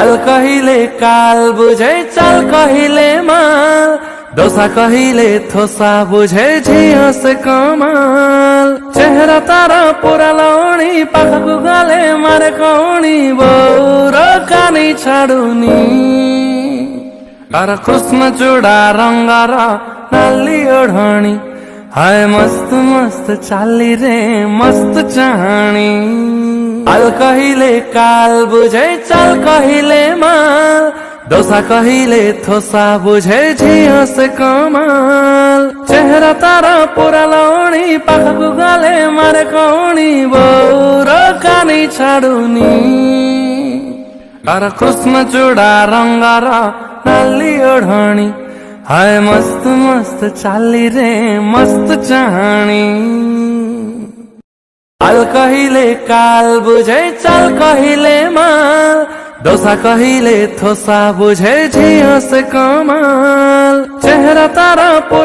আল কহিলে কাল বুঝে চাল কহিলে মাল, দোসা কহিলে থোসা বুঝে ঝিও সে কমাল। চেহারা তারা পুরা লৌনি, পাখা গালে মারে কৌনি, বৌর কানি ছাড়ুনি। আর কৃষ্ণ চূড়া রঙ্গার নালি ওढ़णी, হায় মস্ত মস্ত চালি রে মস্ত চাহানি। আল কহিলে কাল বুঝে চাল কহিলে মাল, দোসা কহিলে থোসা বুঝে ঝিও সে কমাল। চেহারা তারা পুরা লৌনি, পাখা গালে মারে কৌনি, বৌর কানি ছাড়ুনি। আর কৃষ্ণ চূড়া রঙ্গার নালি ওढ़णी, হায় মস্ত মস্ত চালি রে মস্ত চাহানি। আল কহিলে কাল বুঝে চাল কহিলে মাল, দোসা কহিলে থোসা বুঝে ঝিও সে কমাল। চেহারা তারা পুরা